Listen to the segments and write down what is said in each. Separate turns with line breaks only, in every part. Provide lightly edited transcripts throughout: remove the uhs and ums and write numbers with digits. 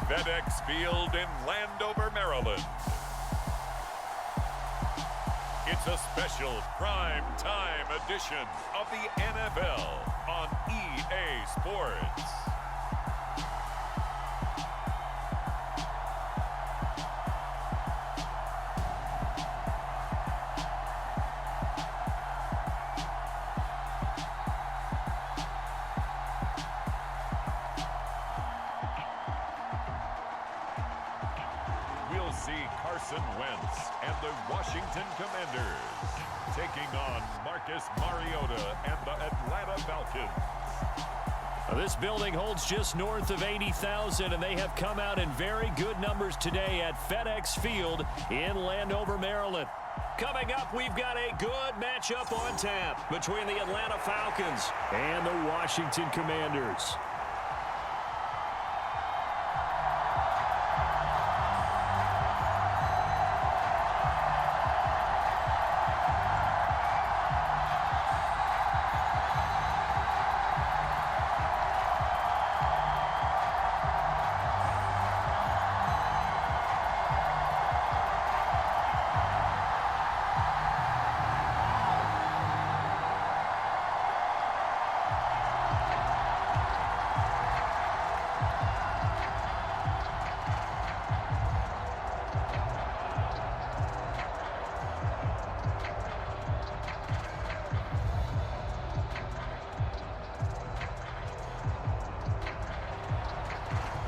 FedEx Field in Landover, Maryland. It's a special prime time edition of the NFL on EA Sports. We'll see Carson Wentz and the Washington Commanders taking on Marcus Mariota and the Atlanta Falcons.
This building holds just north of 80,000, and they have come out in very good numbers today at FedEx Field in Landover, Maryland. Coming up, we've got a good matchup on tap between the Atlanta Falcons and the Washington Commanders.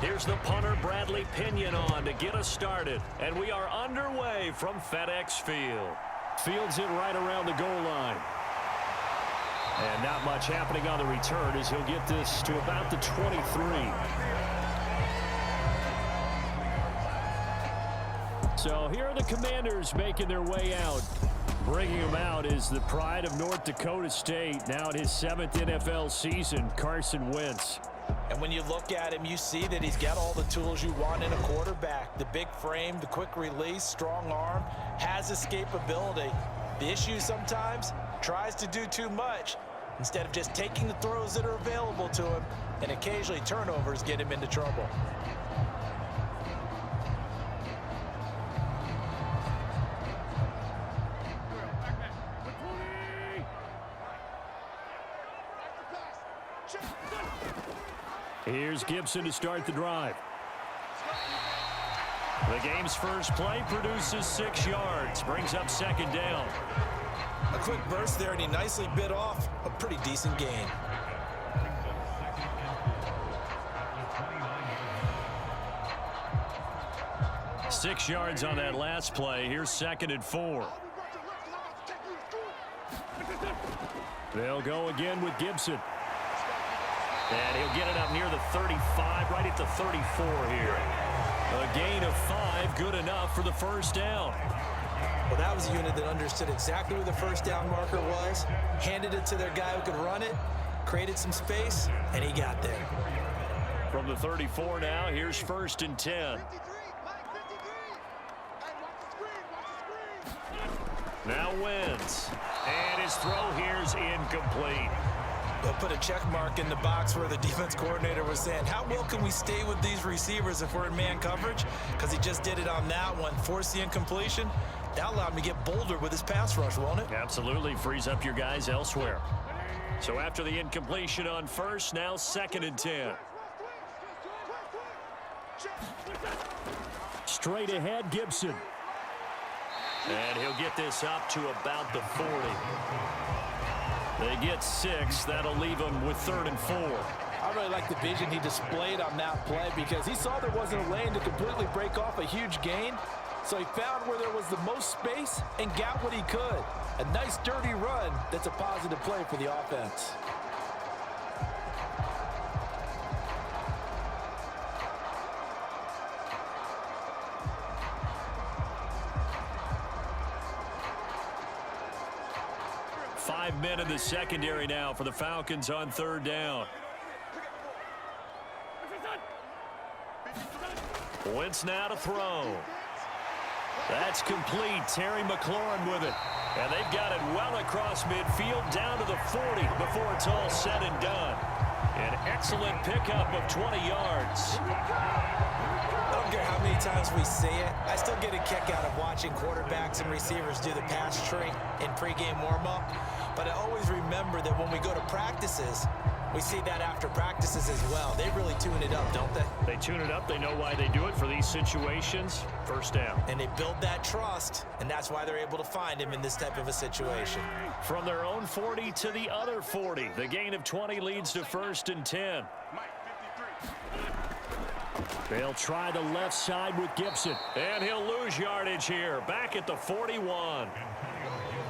Here's the punter, Bradley Pinion, on to get us started. And we are underway from FedEx Field. Fields it right around the goal line. And not much happening on the return as he'll get this to about the 23. So here are the Commanders making their way out. Bringing him out is the pride of North Dakota State, now in his 7th NFL season, Carson Wentz.
And when you look at him, you see that he's got all the tools you want in a quarterback. The big frame, the quick release, strong arm, has escapability. The issue sometimes, tries to do too much instead of just taking the throws that are available to him, and occasionally turnovers get him into trouble.
Here's Gibson to start the drive. The game's first play produces 6 yards, brings up 2nd down.
A quick burst there, and he nicely bit off a pretty decent gain.
Six yards on that last play. Here's 2nd and 4. They'll go again with Gibson. And he'll get it up near the 35, right at the 34 here. A gain of 5, good enough for the first down.
Well, that was a unit that understood exactly where the first down marker was, handed it to their guy who could run it, created some space, and he got there.
From the 34 now, here's 1st and 10. Now Wentz. And his throw here's incomplete.
They'll put a check mark in the box where the defense coordinator was saying, how well can we stay with these receivers if we're in man coverage? Because he just did it on that one, forced the incompletion. That allowed him to get bolder with his pass rush, won't it?
Absolutely, frees up your guys elsewhere. So after the incompletion on 1st, now 2nd and 10. Straight ahead, Gibson. And he'll get this up to about the 40. They get 6. That'll leave them with 3rd and 4.
I really like the vision he displayed on that play because he saw there wasn't a lane to completely break off a huge gain. So he found where there was the most space and got what he could. A nice, dirty run that's a positive play for the offense.
Five men in the secondary now for the Falcons on 3rd down. Wentz now to throw. That's complete. Terry McLaurin with it. And they've got it well across midfield down to the 40 before it's all said and done. An excellent pickup of 20 yards.
I don't care how many times we see it. I still get a kick out of watching quarterbacks and receivers do the pass tree in pregame warm-up. But I always remember that when we go to practices, we see that after practices as well. They really tune it up, don't they?
They tune it up. They know why they do it for these situations. First down.
And they build that trust, and that's why they're able to find him in this type of a situation.
From their own 40 to the other 40. The gain of 20 leads to 1st and 10. They'll try the left side with Gibson. And he'll lose yardage here. Back at the 41.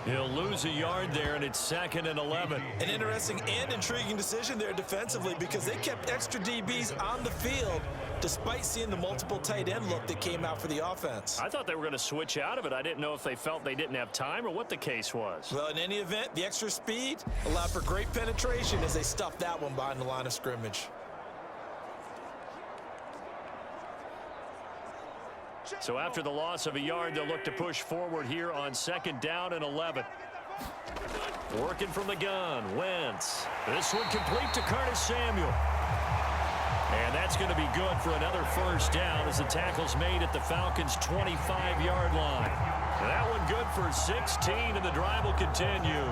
He'll lose a yard there, and it's 2nd and 11.
An interesting and intriguing decision there defensively because they kept extra DBs on the field despite seeing the multiple tight end look that came out for the offense.
I thought they were going to switch out of it. I didn't know if they felt they didn't have time or what the case was.
Well, in any event, the extra speed allowed for great penetration as they stuffed that one behind the line of scrimmage.
So after the loss of a yard, they'll look to push forward here on 2nd down and 11. Working from the gun, Wentz. This one complete to Curtis Samuel. And that's going to be good for another 1st down as the tackle's made at the Falcons' 25-yard line. That one good for 16, and the drive will continue.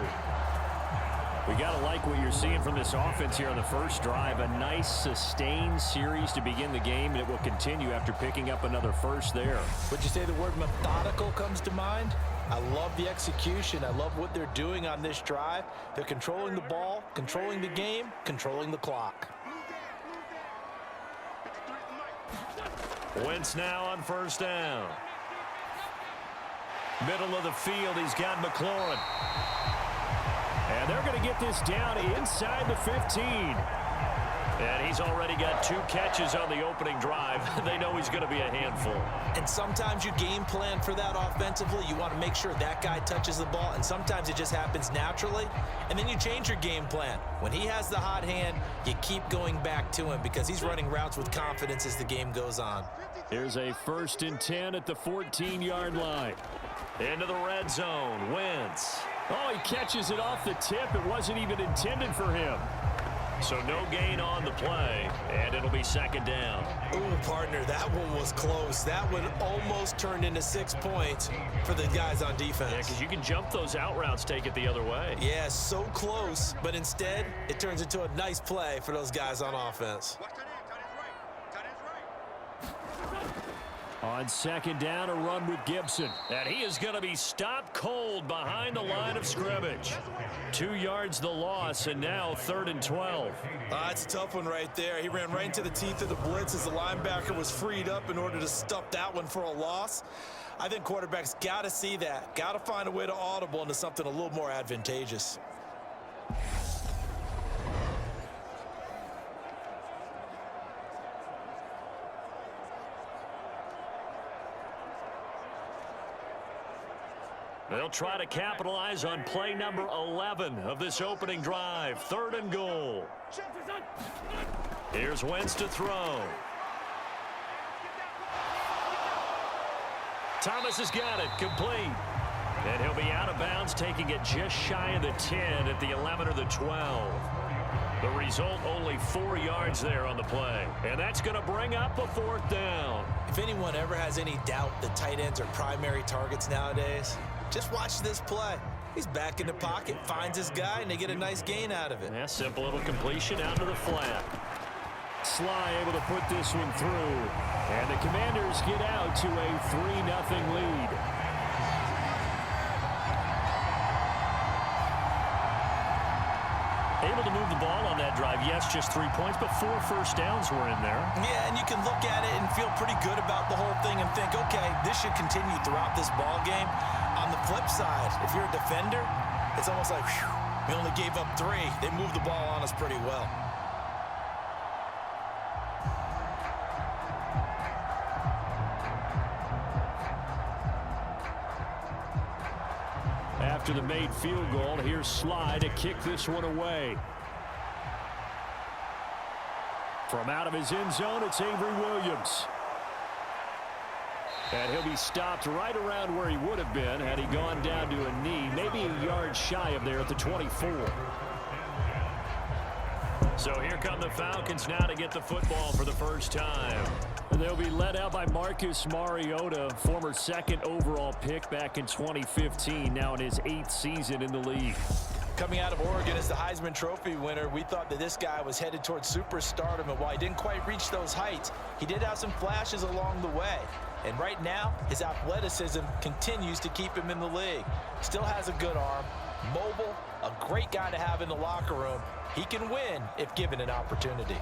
We got to like what you're seeing from this offense here on the first drive. A nice, sustained series to begin the game, and it will continue after picking up another first there.
Would you say the word methodical comes to mind? I love the execution. I love what they're doing on this drive. They're controlling the ball, controlling the game, controlling the clock.
Wentz now on 1st down. Middle of the field, he's got McLaurin. And they're going to get this down inside the 15. And he's already got 2 catches on the opening drive. They know he's going to be a handful.
And sometimes you game plan for that offensively. You want to make sure that guy touches the ball, and sometimes it just happens naturally. And then you change your game plan. When he has the hot hand, you keep going back to him because he's running routes with confidence as the game goes on.
Here's a 1st and 10 at the 14-yard line. Into the red zone, Wentz. Oh, he catches it off the tip. It wasn't even intended for him. So no gain on the play, and it'll be 2nd down.
Ooh, partner, that one was close. That one almost turned into 6 points for the guys on defense.
Yeah, because you can jump those out routes, take it the other way.
Yeah, so close, but instead, it turns into a nice play for those guys on offense.
On 2nd down, a run with Gibson. And he is going to be stopped cold behind the line of scrimmage. 2 yards the loss, and now 3rd and 12.
It's a tough one right there. He ran right into the teeth of the blitz as the linebacker was freed up in order to stuff that one for a loss. I think quarterbacks got to see that. Got to find a way to audible into something a little more advantageous.
They'll try to capitalize on play number 11 of this opening drive. 3rd and goal. Here's Wentz to throw. Thomas has got it. Complete. And he'll be out of bounds, taking it just shy of the 10 at the 11 or the 12. The result, only 4 yards there on the play. And that's going to bring up a 4th down.
If anyone ever has any doubt that tight ends are primary targets nowadays, just watch this play. He's back in the pocket, finds his guy, and they get a nice gain out of it.
Yeah, simple little completion out to the flat. Sly able to put this one through. And the Commanders get out to a 3-0 lead. Able to move the ball on that drive. Yes, just 3 points, but 4 first downs were in there.
Yeah, and you can look at it and feel pretty good about the whole thing and think, okay, this should continue throughout this ball game. On the flip side, if you're a defender, it's almost like, whew, we only gave up 3. They moved the ball on us pretty well.
After the made field goal, here's Sly to kick this one away. From out of his end zone, it's Avery Williams. And he'll be stopped right around where he would have been had he gone down to a knee, maybe a yard shy of there at the 24. So here come the Falcons now to get the football for the first time. They'll be led out by Marcus Mariota, former second overall pick back in 2015, now in his 8th season in the league.
Coming out of Oregon as the Heisman Trophy winner, we thought that this guy was headed towards superstardom, and while he didn't quite reach those heights, he did have some flashes along the way. And right now, his athleticism continues to keep him in the league. Still has a good arm, mobile, a great guy to have in the locker room. He can win if given an opportunity.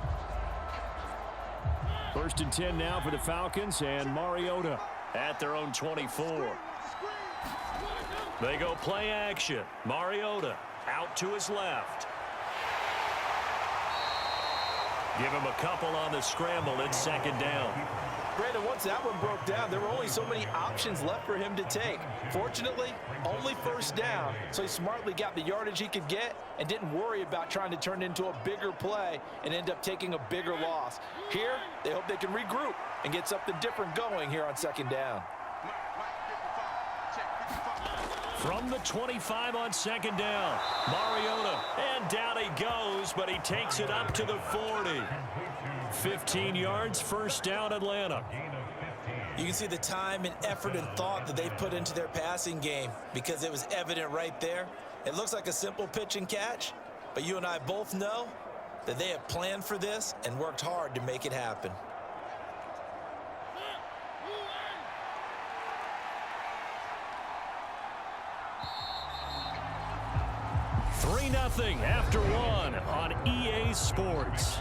1st and 10 now for the Falcons, and Mariota at their own 24. They go play action. Mariota out to his left. Give him a couple on the scramble. It's 2nd down.
Brandon, once that one broke down, there were only so many options left for him to take. Fortunately, only 1st down, so he smartly got the yardage he could get and didn't worry about trying to turn it into a bigger play and end up taking a bigger loss. Here, they hope they can regroup and get something different going here on 2nd down.
From the 25 on 2nd down, Mariota, and down he goes, but he takes it up to the 40. 15 yards, 1st down, Atlanta.
You can see the time and effort and thought that they put into their passing game because it was evident right there. It looks like a simple pitch and catch, but you and I both know that they have planned for this and worked hard to make it happen.
3-0 after 1 on EA Sports.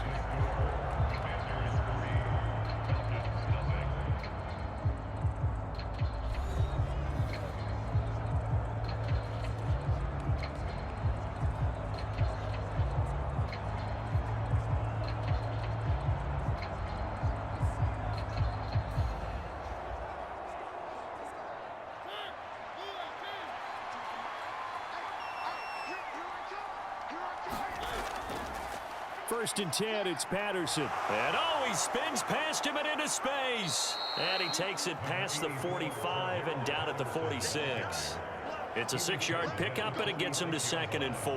First and 10, it's Patterson. And he spins past him and into space. And he takes it past the 45 and down at the 46. It's a 6-yard pickup, and it gets him to 2nd and 4.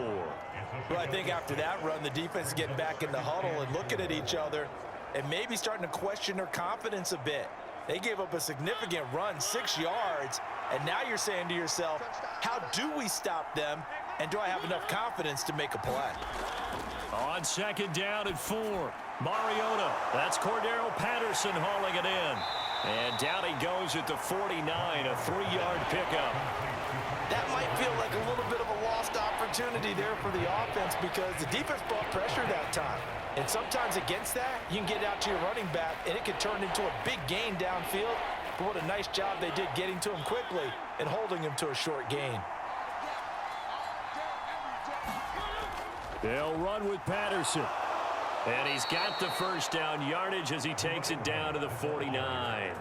Well, I think after that run, the defense is getting back in the huddle and looking at each other and maybe starting to question their confidence a bit. They gave up a significant run, 6 yards, and now you're saying to yourself, how do we stop them, and do I have enough confidence to make a play?
On 2nd down and 4, Mariota. That's Cordero Patterson hauling it in. And down he goes at the 49, a 3-yard pickup.
That might feel like a little bit of a lost opportunity there for the offense because the defense brought pressure that time. And sometimes against that, you can get out to your running back, and it could turn into a big gain downfield. But what a nice job they did getting to him quickly and holding him to a short gain.
They'll run with Patterson. And he's got the 1st down yardage as he takes it down to the 49.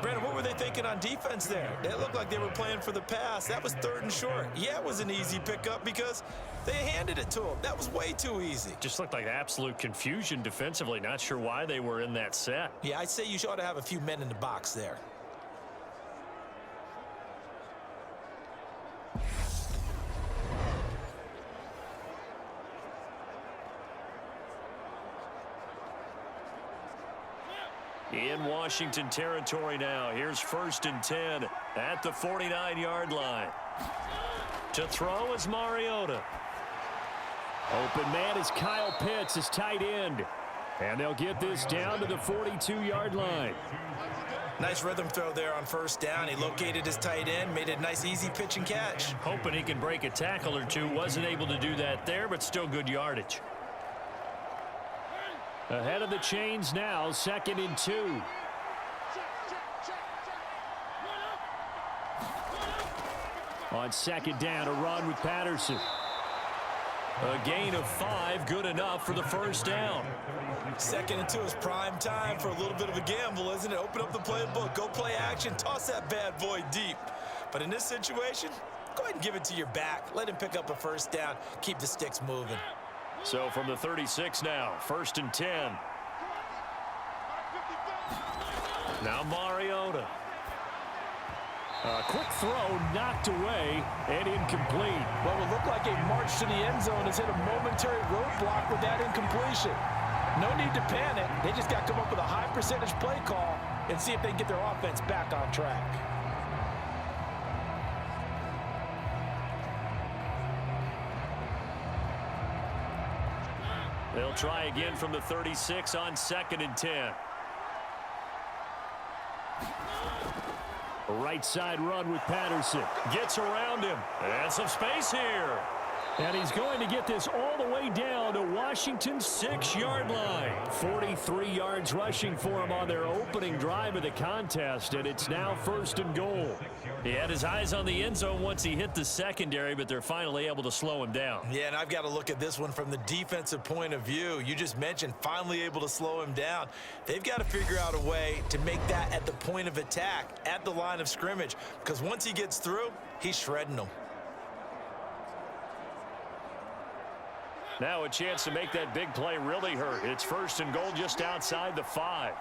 Brandon, what were they thinking on defense there? It looked like they were playing for the pass. That was 3rd and short. Yeah, it was an easy pickup because they handed it to him. That was way too easy.
Just looked like absolute confusion defensively. Not sure why they were in that set.
Yeah, I'd say you ought to have a few men in the box there.
In Washington territory now. Here's 1st and 10 at the 49-yard line. To throw is Mariota. Open man is Kyle Pitts, his tight end. And they'll get this down to the 42-yard line.
Nice rhythm throw there on 1st down. He located his tight end, made it a nice easy pitch and catch.
Hoping he can break a tackle or two. Wasn't able to do that there, but still good yardage. Ahead of the chains now, 2nd and 2. On 2nd down, a run with Patterson. A gain of 5, good enough for the 1st down.
2nd and 2 is prime time for a little bit of a gamble, isn't it? Open up the playbook, go play action, toss that bad boy deep. But in this situation, go ahead and give it to your back. Let him pick up a 1st down, keep the sticks moving.
So from the 36 now, 1st and 10. Now Mariota. Quick throw knocked away and incomplete.
What would look like a march to the end zone has hit a momentary roadblock with that incompletion. No need to panic. They just got to come up with a high percentage play call and see if they can get their offense back on track.
They'll try again from the 36 on 2nd and 10. A right side run with Patterson. Gets around him. And some space here. And he's going to get this all the way down to Washington's 6-yard line. 43 yards rushing for him on their opening drive of the contest, and it's now 1st and goal. He had his eyes on the end zone once he hit the secondary, but they're finally able to slow him down.
Yeah, and I've got to look at this one from the defensive point of view. You just mentioned finally able to slow him down. They've got to figure out a way to make that at the point of attack, at the line of scrimmage, because once he gets through, he's shredding them.
Now a chance to make that big play really hurt. It's 1st and goal just outside the 5.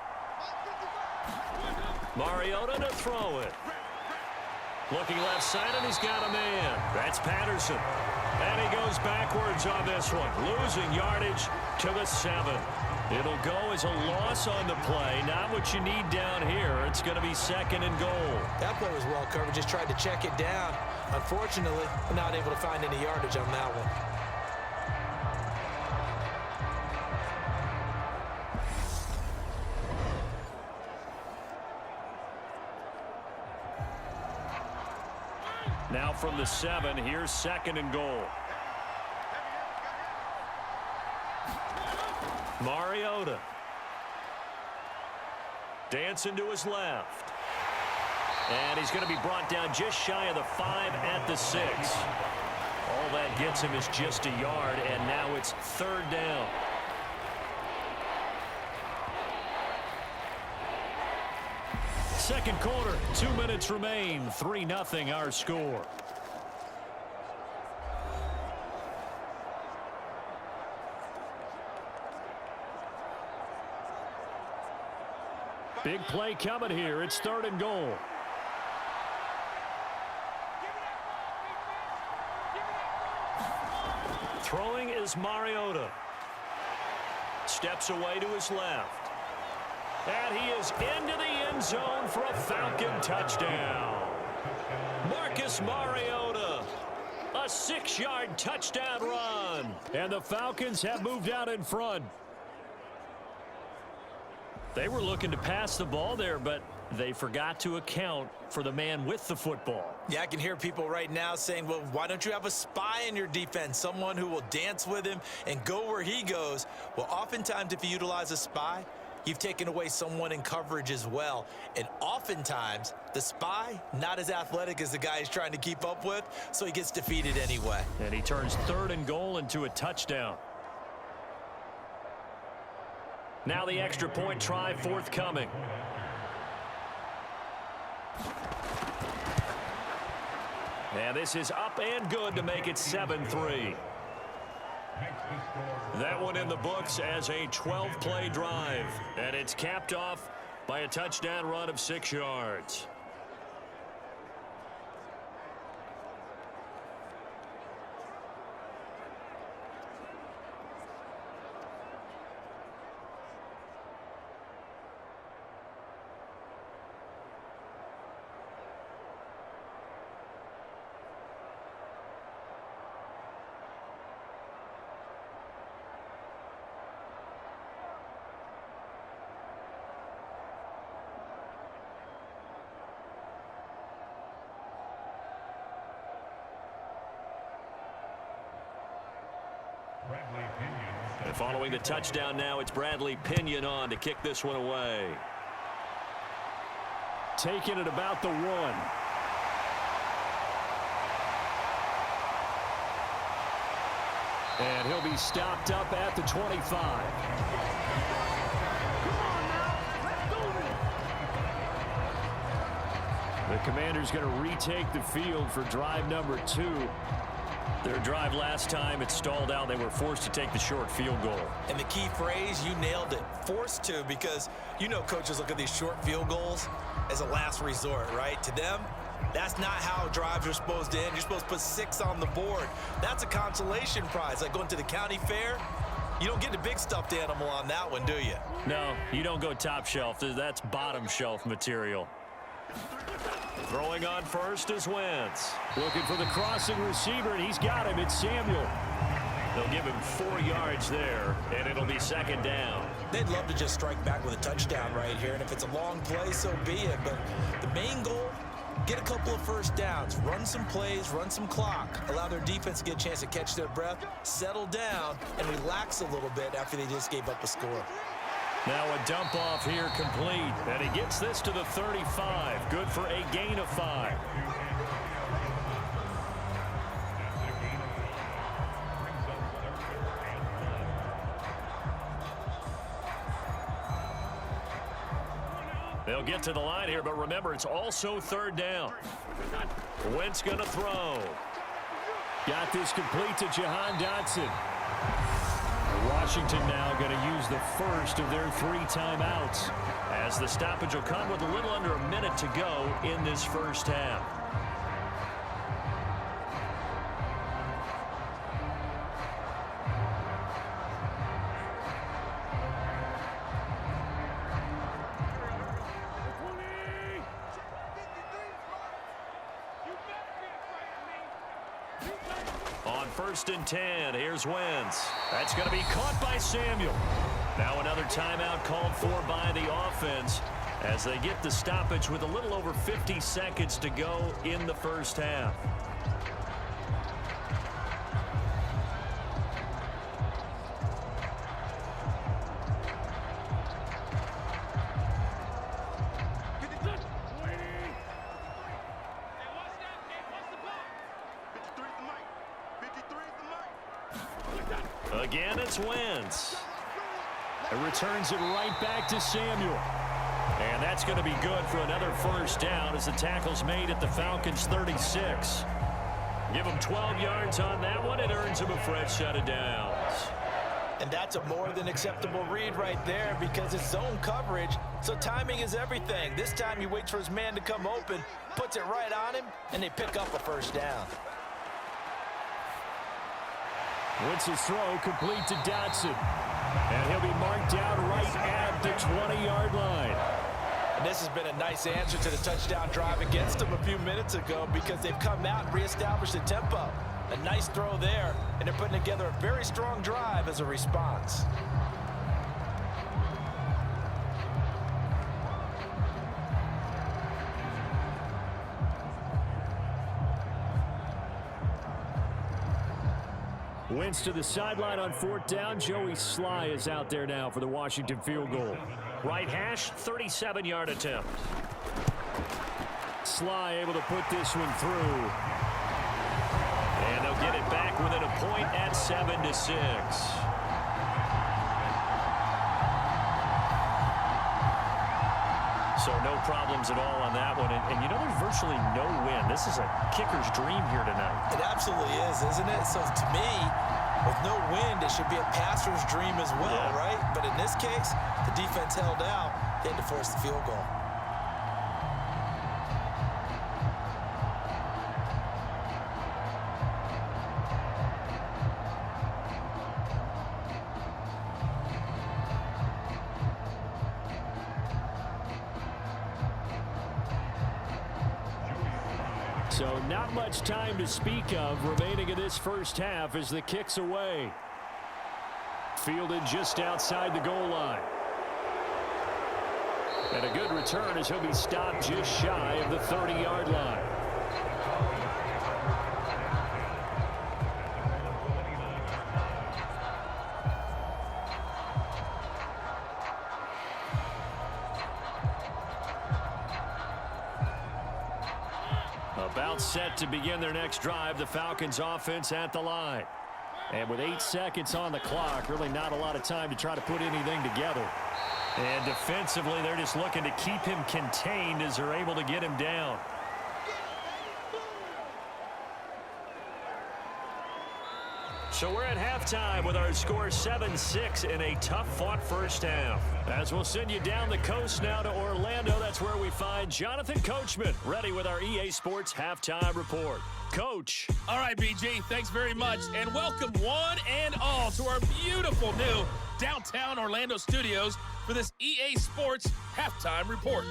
Mariota to throw it. Looking left side, and he's got a man. That's Patterson. And he goes backwards on this one, losing yardage to the 7. It'll go as a loss on the play. Not what you need down here. It's going to be 2nd and goal.
That play was well covered. Just tried to check it down. Unfortunately, not able to find any yardage on that one.
Now from the 7, here's 2nd and goal. Mariota. Dancing to his left. And he's going to be brought down just shy of the 5 at the 6. All that gets him is just a yard, and now it's 3rd down. Second quarter, 2 minutes remain. 3-0 our score. Big play coming here. It's 3rd and goal. Throwing is Mariota. Steps away to his left. And he is into the end zone for a Falcon touchdown. Marcus Mariota, a 6-yard touchdown run. And the Falcons have moved out in front. They were looking to pass the ball there, but they forgot to account for the man with the football.
Yeah, I can hear people right now saying, well, why don't you have a spy in your defense, someone who will dance with him and go where he goes? Well, oftentimes if you utilize a spy, you've taken away someone in coverage as well. And oftentimes, the spy, not as athletic as the guy he's trying to keep up with, so he gets defeated anyway.
And he turns 3rd and goal into a touchdown. Now the extra point try forthcoming. And this is up and good to make it 7-3. That one in the books as a 12-play drive. And it's capped off by a touchdown run of 6 yards. And following the touchdown now, it's Bradley Pinion on to kick this one away. Taking it about the 1. And he'll be stopped up at the 25. The Commanders going to retake the field for drive number 2. Their drive last time, it stalled out. They were forced to take the short field goal.
And the key phrase, you nailed it, forced to, because you know coaches look at these short field goals as a last resort, right? To them, That's not how drives are supposed to end. You're supposed to put 6 on the board. That's a consolation prize, like going to the county fair. You don't get the big stuffed animal on that one, do you?
No, you don't go top shelf. That's bottom shelf material. Throwing on first is Wentz. Looking for the crossing receiver, and he's got him. It's Samuel. They'll give him 4 yards there, and it'll be second down.
They'd love to just strike back with a touchdown right here, and if it's a long play, so be it. But the main goal, get a couple of first downs, run some plays, run some clock, allow their defense to get a chance to catch their breath, settle down, and relax a little bit after they just gave up a score.
Now a dump off here complete, and he gets this to the 35. Good for a gain of 5. They'll get to the line here, but remember, it's also third down. Wentz going to throw. Got this complete to Jahan Dotson. Washington now going to use the first of their 3 timeouts, as the stoppage will come with a little under a minute to go in this first half. On 1st and 10, here's Wentz. That's going to be caught by Samuel. Now another timeout called for by the offense as they get the stoppage with a little over 50 seconds to go in the first half. Again, it's Wentz. It returns it right back to Samuel. And that's going to be good for another first down as the tackle's made at the Falcons' 36. Give them 12 yards on that one. It earns them a fresh set of downs.
And that's a more than acceptable read right there because it's zone coverage, so timing is everything. This time he waits for his man to come open, puts it right on him, and they pick up a first down.
Wentz's throw complete to Dotson. And he'll be marked down right at the 20-yard line.
And this has been a nice answer to the touchdown drive against them a few minutes ago because they've come out and reestablished the tempo. A nice throw there, and they're putting together a very strong drive as a response.
Wentz to the sideline on 4th down. Joey Sly is out there now for the Washington field goal. Right hash, 37-yard attempt. Sly able to put this one through. And they'll get it back within a point at 7-6. So no problems at all on that one. And you know, there's virtually no wind. This is a kicker's dream here tonight.
It absolutely is, isn't it? So to me, with no wind, it should be a passer's dream as well, right? But in this case, the defense held out. They had to force the field goal.
So not much time to speak of remaining in this first half as the kick's away. Fielded just outside the goal line. And a good return as he'll be stopped just shy of the 30-yard line. About set to begin their next drive, the Falcons offense at the line. And with 8 seconds on the clock, really not a lot of time to try to put anything together. And defensively, they're just looking to keep him contained as they're able to get him down. So we're at halftime with our score 7-6 in a tough-fought first half. As we'll send you down the coast now to Orlando, that's where we find Jonathan Coachman, ready with our EA Sports Halftime Report. Coach.
All right, BG, thanks very much, and welcome one and all to our beautiful new downtown Orlando studios for this EA Sports Halftime Report.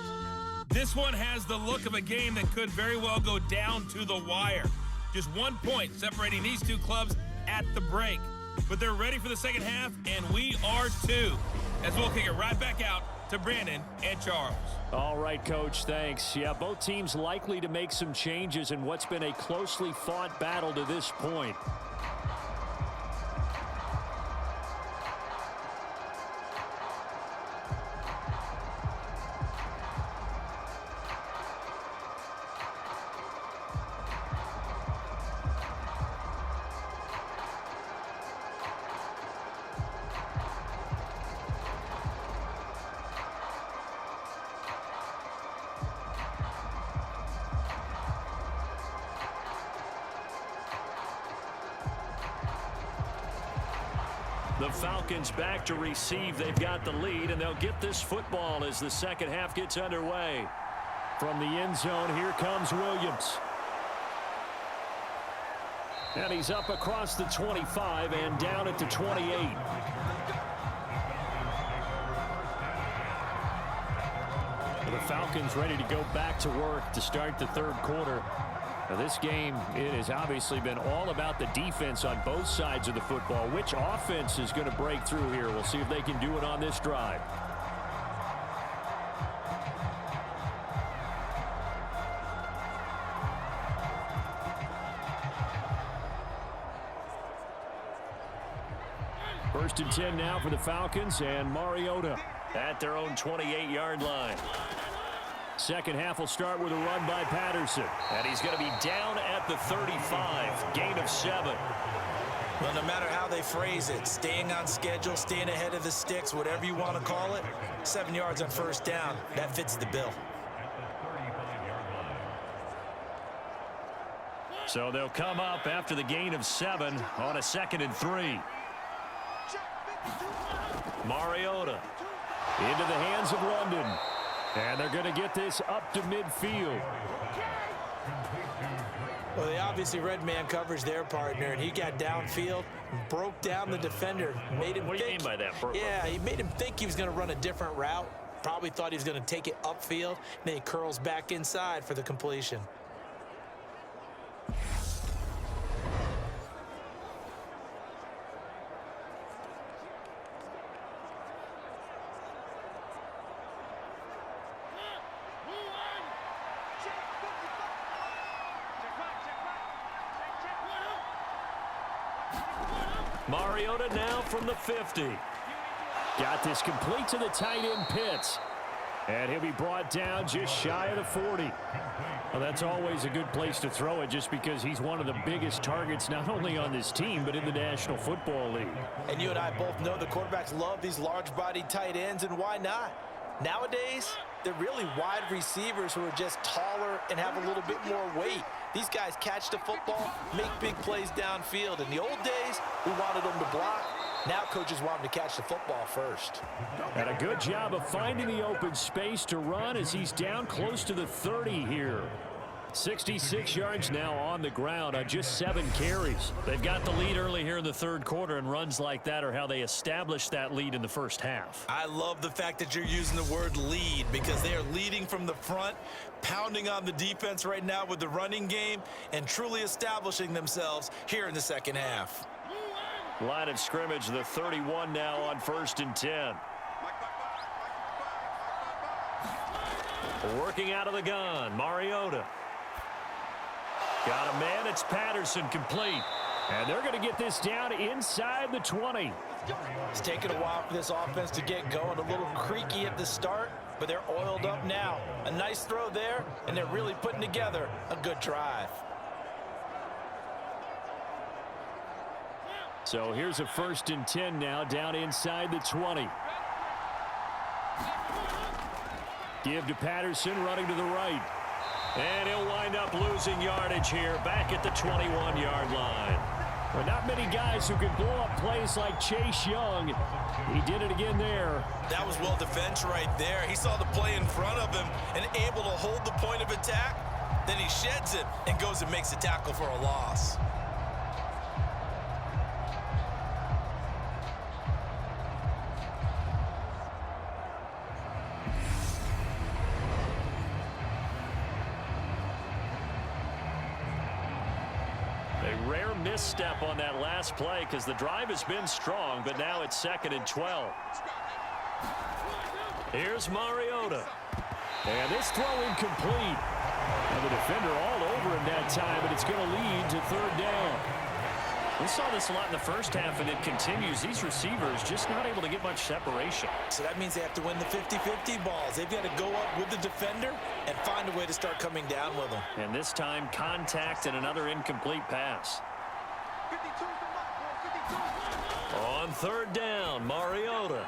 This one has the look of a game that could very well go down to the wire. Just 1 point separating these two clubs at the break. But they're ready for the second half, and we are too. As we'll kick it right back out to Brandon and Charles.
All right, Coach, thanks. Yeah, both teams likely to make some changes in what's been a closely fought battle to this point. The Falcons back to receive. They've got the lead, and they'll get this football as the second half gets underway. From the end zone, here comes Williams. And he's up across the 25 and down at the 28. The Falcons ready to go back to work to start the third quarter. Now, this game, it has obviously been all about the defense on both sides of the football. Which offense is going to break through here? We'll see if they can do it on this drive. First and 10 now for the Falcons, and Mariota at their own 28-yard line. Second half will start with a run by Patterson. And he's going to be down at the 35. Gain of 7.
Well, no matter how they phrase it, staying on schedule, staying ahead of the sticks, whatever you want to call it, 7 yards on first down, that fits the bill.
So they'll come up after the gain of 7 on a 2nd and 3. Mariota into the hands of London. And they're going to get this up to midfield.
Well, they obviously read man coverage their partner, and he got downfield, broke down the defender, made him
What do you mean by that?
Yeah, he made him think he was going to run a different route. Probably thought he was going to take it upfield. Then he curls back inside for the completion.
Mariota now from the 50. Got this complete to the tight end Pitts. And he'll be brought down just shy of the 40. Well, that's always a good place to throw it just because he's one of the biggest targets not only on this team but in the National Football League.
And you and I both know the quarterbacks love these large-bodied tight ends, and why not? Nowadays, they're really wide receivers who are just taller and have a little bit more weight. These guys catch the football, make big plays downfield. In the old days, we wanted them to block. Now coaches want them to catch the football first.
And a good job of finding the open space to run as he's down close to the 30 here. 66 yards now on the ground on just 7 carries. They've got the lead early here in the third quarter, and runs like that are how they established that lead in the first half.
I love the fact that you're using the word lead because they are leading from the front, pounding on the defense right now with the running game, and truly establishing themselves here in the second half.
Line of scrimmage, the 31 now on 1st and 10. Working out of the gun, Mariota. Got a man, it's Patterson, complete. And they're going to get this down inside the 20.
It's taken a while for this offense to get going. A little creaky at the start, but they're oiled up now. A nice throw there, and they're really putting together a good drive.
So here's a 1st and 10 now, down inside the 20. Give to Patterson, running to the right. And he'll wind up losing yardage here, back at the 21-yard line. But not many guys who can blow up plays like Chase Young. He did it again there.
That was well defense right there. He saw the play in front of him and able to hold the point of attack. Then he sheds it and goes and makes a tackle for a loss.
A rare misstep on that last play because the drive has been strong, but now it's 2nd and 12. Here's Mariota. And this throw incomplete. And the defender all over him that time, but it's going to lead to 3rd down. We saw this a lot in the first half, and it continues. These receivers just not able to get much separation.
So that means they have to win the 50-50 balls. They've got to go up with the defender and find a way to start coming down with them.
And this time, contact and another incomplete pass. On 3rd down, Mariota.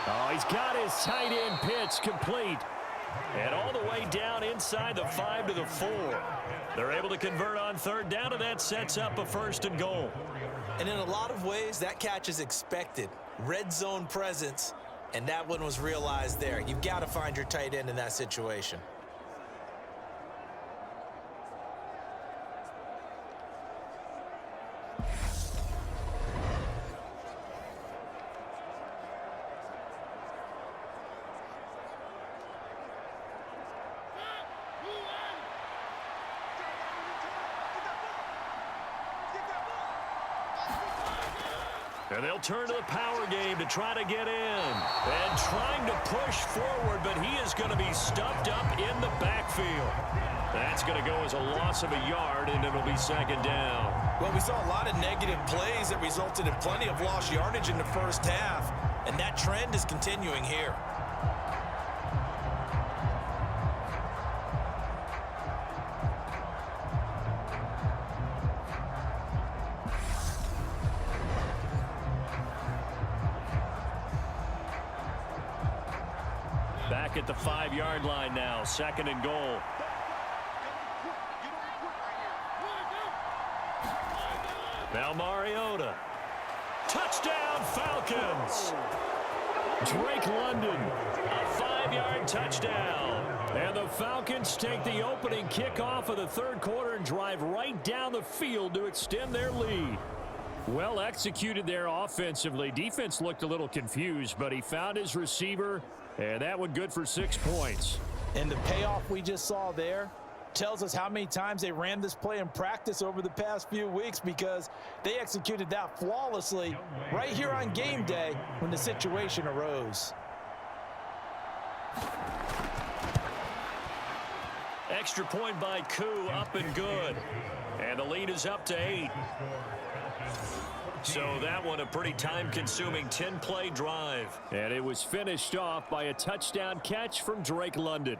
Oh, he's got his tight end pitch complete. And all the way down inside the 5 to the 4. They're able to convert on 3rd down, and that sets up a 1st and goal.
And in a lot of ways, that catch is expected. Red zone presence, and that one was realized there. You've got to find your tight end in that situation.
And they'll turn to the power game to try to get in. And trying to push forward, but he is going to be stuffed up in the backfield. That's going to go as a loss of a yard, and it'll be 2nd down.
Well, we saw a lot of negative plays that resulted in plenty of lost yardage in the first half, and that trend is continuing here.
Back at the 5-yard line now, 2nd and goal. Now Mariota. Touchdown, Falcons! Drake London, a 5-yard touchdown. And the Falcons take the opening kickoff of the 3rd quarter and drive right down the field to extend their lead. Well executed there offensively. Defense looked a little confused, but he found his receiver, and that one good for 6 points.
And the payoff we just saw there tells us how many times they ran this play in practice over the past few weeks, because they executed that flawlessly right here on game day when the situation arose.
Extra point by Koo, up and good. And the lead is up to 8. So that one a pretty time-consuming 10-play drive. And it was finished off by a touchdown catch from Drake London.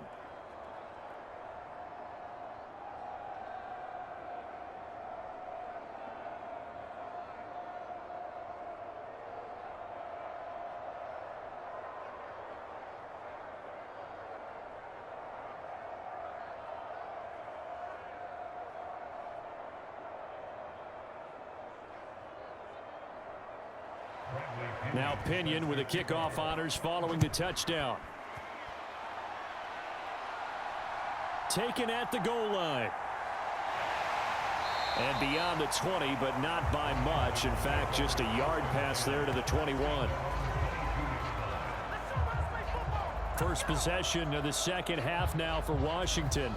Now Pinion with the kickoff honors following the touchdown. Taken at the goal line. And beyond the 20, but not by much. In fact, just a yard pass there to the 21. First possession of the 2nd half now for Washington.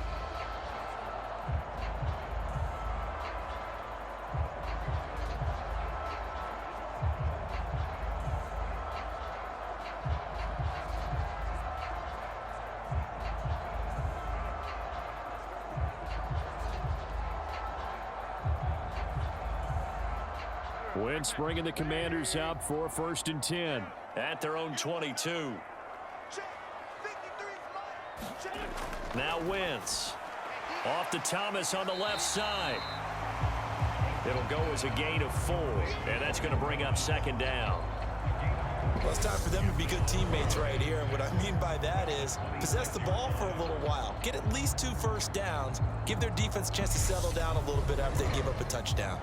Wentz bringing the Commanders up for 1st and 10 at their own 22. Now Wentz off to Thomas on the left side. It'll go as a gain of 4, and that's going to bring up 2nd down.
Well, it's time for them to be good teammates right here. And what I mean by that is possess the ball for a little while. Get at least 2 first downs. Give their defense a chance to settle down a little bit after they give up a touchdown.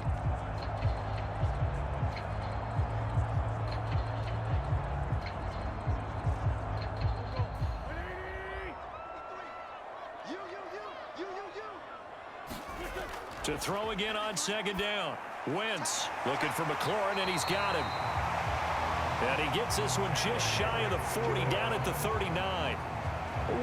To throw again on second down. Wentz looking for McLaurin, and he's got him. And he gets this one just shy of the 40, down at the 39.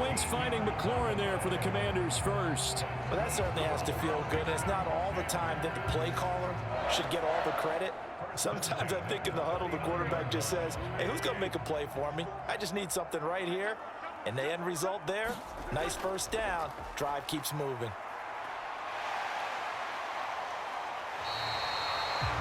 Wentz finding McLaurin there for the Commanders first.
Well, that certainly has to feel good. It's not all the time that the play caller should get all the credit. Sometimes I think in the huddle, the quarterback just says, hey, who's going to make a play for me? I just need something right here. And the end result there, nice first down. Drive keeps moving.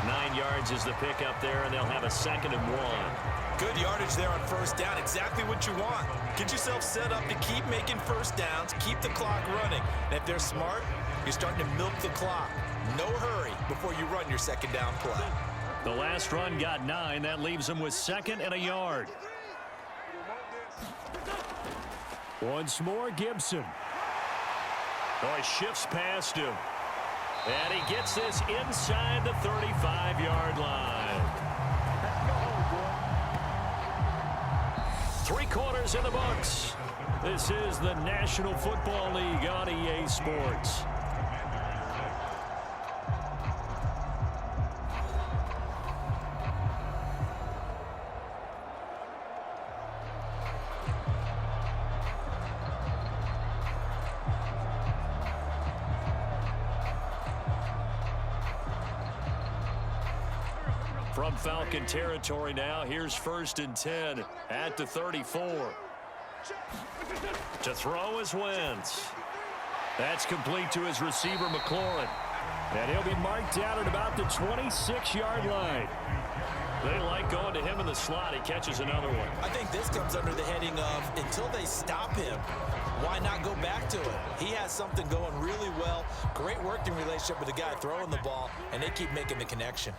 9 yards is the pickup there, and they'll have a 2nd and 1.
Good yardage there on first down. Exactly what you want. Get yourself set up to keep making first downs, keep the clock running. And if they're smart, you're starting to milk the clock. No hurry before you run your second down play.
The last run got 9. That leaves them with 2nd and a yard. Once more, Gibson. Oh, he shifts past him. And he gets this inside the 35-yard line. 3 quarters in the books. This is the National Football League on EA Sports. From Falcon territory now, here's 1st and 10 at the 34. To throw is Wentz. That's complete to his receiver, McLaurin. And he'll be marked down at about the 26-yard line. They like going to him in the slot. He catches another one.
I think this comes under the heading of until they stop him, why not go back to it? He has something going really well. Great working relationship with the guy throwing the ball, and they keep making the connection.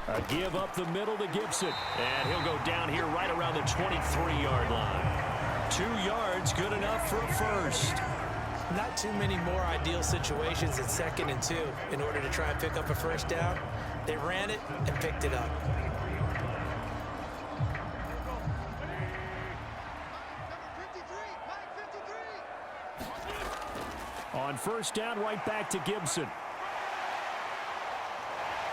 A give up the middle to Gibson. And he'll go down here right around the 23-yard line. 2 yards, good enough for a first.
Not too many more ideal situations in 2nd and 2 in order to try and pick up a first down. They ran it and picked it up.
On first down, right back to Gibson.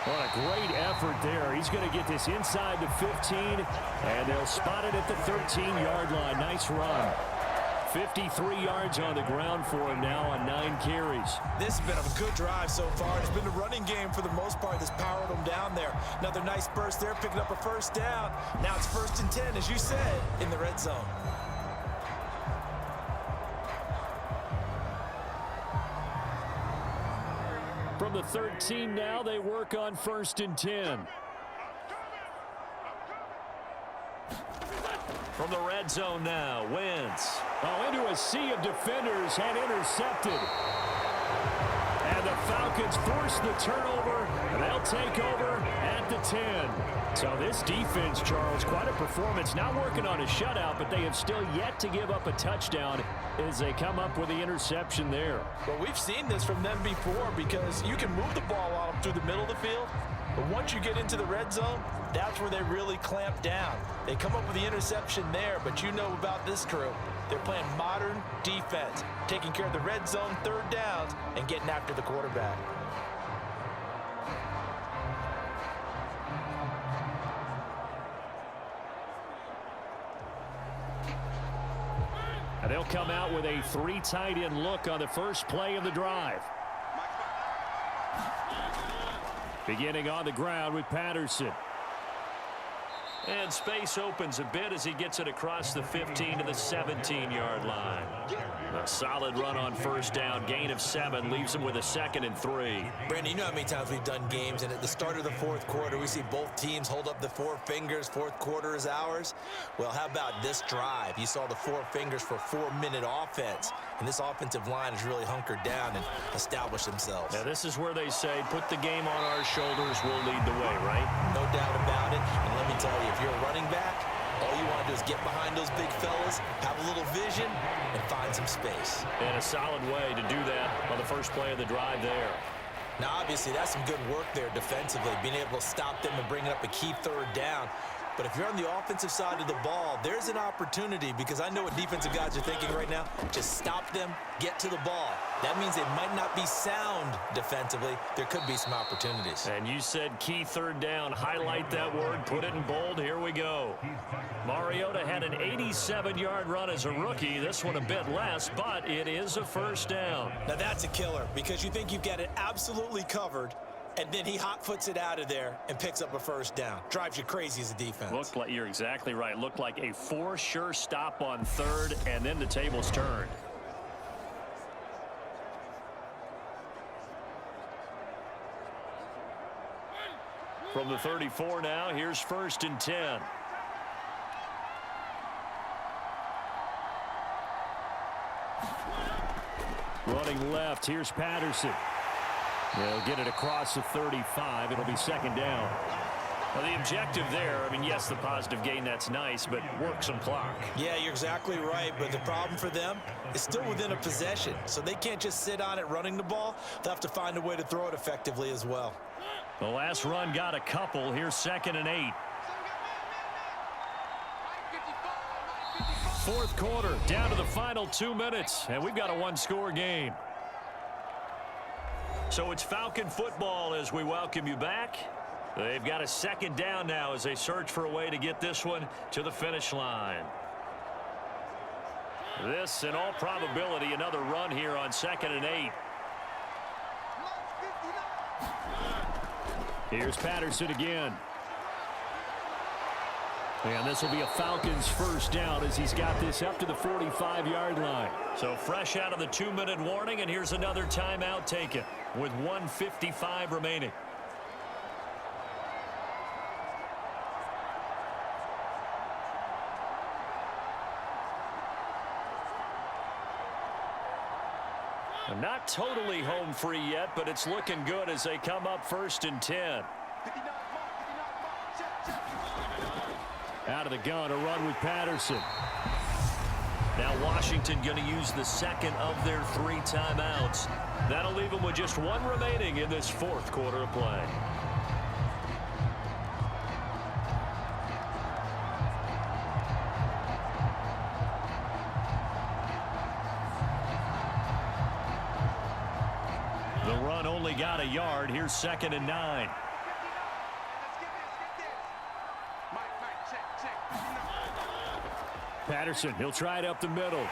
What a great effort there. He's going to get this inside the 15, and they'll spot it at the 13-yard line. Nice run. 53 yards on the ground for him now on 9 carries.
This has been a good drive so far. It's been the running game for the most part that's powered them down there. Another nice burst there, picking up a first down. Now it's 1st and 10, as you said, in the red zone.
From the 13 now, they work on 1st and 10. From the red zone now, Wentz. Oh, into a sea of defenders and intercepted. And the Falcons force the turnover, and they'll take over at the 10. So this defense, Charles, quite a performance. Not working on a shutout, but they have still yet to give up a touchdown as they come up with the interception there.
Well, we've seen this from them before because you can move the ball on them through the middle of the field. But once you get into the red zone, that's where they really clamp down. They come up with the interception there, but you know about this crew. They're playing modern defense, taking care of the red zone, 3rd downs, and getting after the quarterback.
And they'll come out with a 3 tight end look on the first play of the drive. Beginning on the ground with Patterson. And space opens a bit as he gets it across the 15 to the 17-yard line. A solid run on first down. Gain of 7 leaves him with a 2nd and 3.
Brandon, you know how many times we've done games, and at the start of the 4th quarter, we see both teams hold up the 4 fingers. 4th quarter is ours. Well, how about this drive? You saw the 4 fingers for 4-minute offense, and this offensive line has really hunkered down and established themselves.
Now, this is where they say, put the game on our shoulders, we'll lead the way, right?
No doubt about it. And let me tell you, if you're a running back, all you want to do is get behind those big fellas, have a little vision, and find some space.
And a solid way to do that on the first play of the drive there.
Now, obviously, that's some good work there defensively, being able to stop them and bring up a key 3rd down. But if you're on the offensive side of the ball, there's an opportunity, because I know what defensive guys are thinking right now. Just stop them, get to the ball. That means they might not be sound defensively. There could be some opportunities.
And you said key third down. Highlight that word, put it in bold. Here we go. Mariota had an 87-yard run as a rookie. This one a bit less, but it is a first down.
Now that's a killer, because you think you've got it absolutely covered, and then he hot-foots it out of there and picks up a first down. Drives you crazy as a defense.
Looked like, you're exactly right. Looked like a for sure stop on third, and then the tables turned. From the 34 now, here's 1st and 10. Running left, here's Patterson. They'll get it across the 35. It'll be 2nd down. Well, the objective there, I mean, yes, the positive gain, that's nice, but work some clock.
Yeah, you're exactly right, but the problem for them is still within a possession, so they can't just sit on it running the ball. They'll have to find a way to throw it effectively as well.
The last run got a couple. Here's 2nd and 8. 4th quarter, down to the final 2 minutes, and we've got a one-score game. So it's Falcon football as we welcome you back. They've got a 2nd down now as they search for a way to get this one to the finish line. This, in all probability, another run here on 2nd and 8. Here's Patterson again. And this will be a Falcons first down as he's got this up to the 45-yard line. So fresh out of the 2-minute warning, and here's another timeout taken with 1:55 remaining. Not totally home free yet, but it's looking good as they come up 1st and 10. Out of the gun, a run with Patterson. Now Washington going to use the 2nd of their 3 timeouts. That'll leave them with just 1 remaining in this 4th quarter of play. The run only got a yard. Here's 2nd and 9. Patterson, he'll try it up the middle.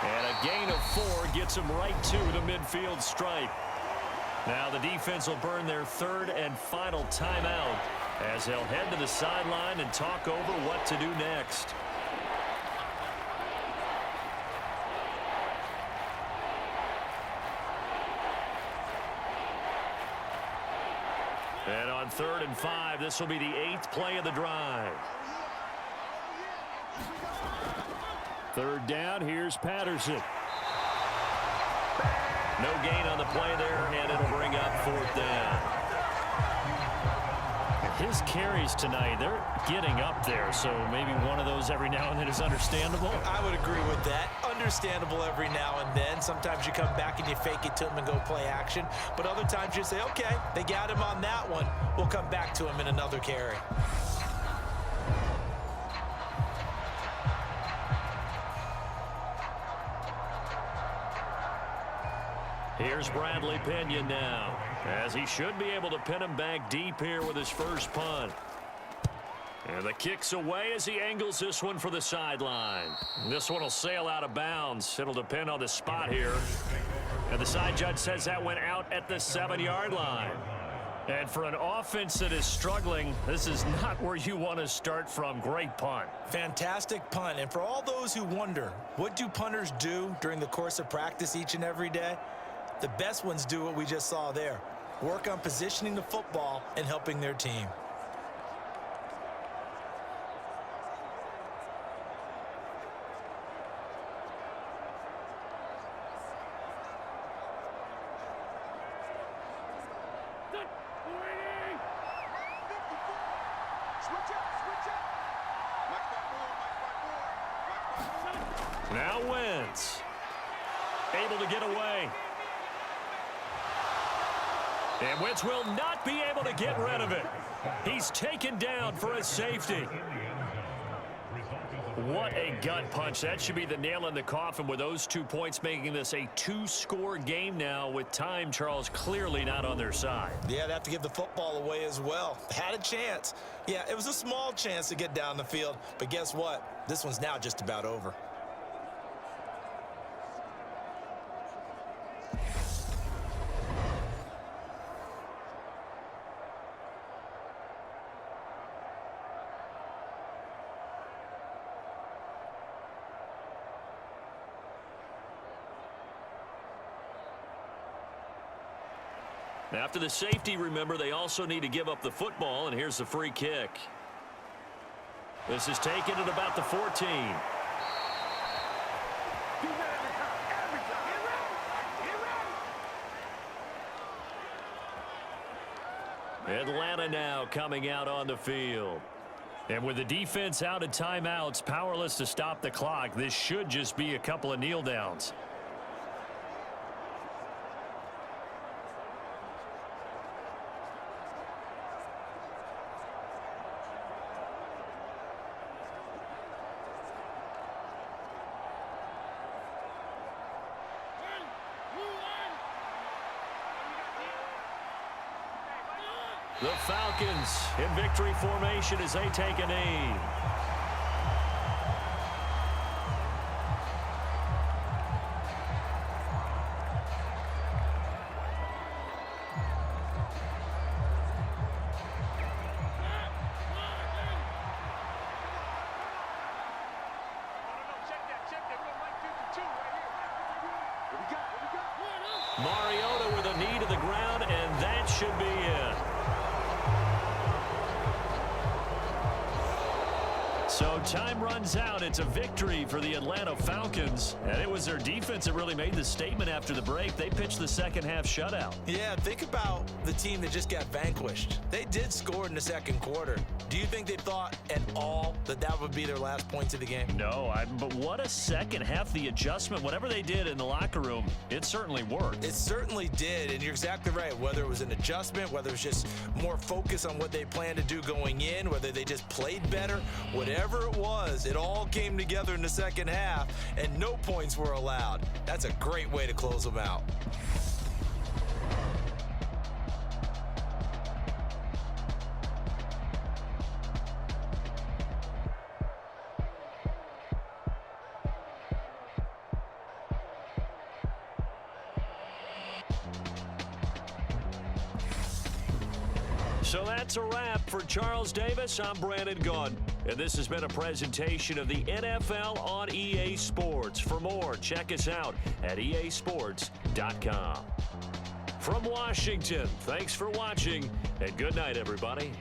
And a gain of 4 gets him right to the midfield stripe. Now the defense will burn their 3rd and final timeout as they'll head to the sideline and talk over what to do next. And on 3rd and 5, this will be the 8th play of the drive. 3rd down, here's Patterson. No gain on the play there, and it'll bring up 4th down. His carries tonight, they're getting up there, so maybe one of those every now and then is understandable.
I would agree with that. Understandable every now and then. Sometimes you come back and you fake it to him and go play action. But other times you say, okay, they got him on that one. We'll come back to him in another carry.
Here's Bradley Pinion now, as he should be able to pin him back deep here with his first punt. And the kick's away as he angles this one for the sideline. This one will sail out of bounds. It'll depend on the spot here. And the side judge says that went out at the 7-yard line. And for an offense that is struggling, this is not where you want to start from. Great punt.
Fantastic punt. And for all those who wonder, what do punters do during the course of practice each and every day? The best ones do what we just saw there. Work on positioning the football and helping their team.
Now Wentz able to get away. And Wentz will not be able to get rid of it. He's taken down for a safety. What a gut punch. That should be the nail in the coffin with those 2 points, making this a 2-score game now with time, Charles, clearly not on their side.
Yeah, they have to give the football away as well. Had a chance. Yeah, it was a small chance to get down the field, but guess what? This one's now just about over.
After the safety, remember, they also need to give up the football, and here's the free kick. This is taken at about the 14. Atlanta now coming out on the field. And with the defense out of timeouts, powerless to stop the clock, this should just be a couple of kneel downs. The Falcons in victory formation as they take a knee. Mariota with a knee to the ground, and that should be it. So time runs out. It's a victory for the Atlanta Falcons. And it was their defense that really made the statement after the break. They pitched the second half shutout.
Yeah, think about the team that just got vanquished. They did score in the second quarter. Do you think they thought at all that that would be their last points of the game?
No, but what a second half. The adjustment, whatever they did in the locker room, it certainly worked.
It certainly did, and you're exactly right. Whether it was an adjustment, whether it was just more focus on what they planned to do going in, whether they just played better, whatever it was, it all came together in the second half, and no points were allowed. That's a great way to close them out.
So that's a wrap for Charles Davis. I'm Brandon Gunn, and this has been a presentation of the NFL on EA Sports. For more, check us out at easports.com. From Washington, thanks for watching, and good night, everybody.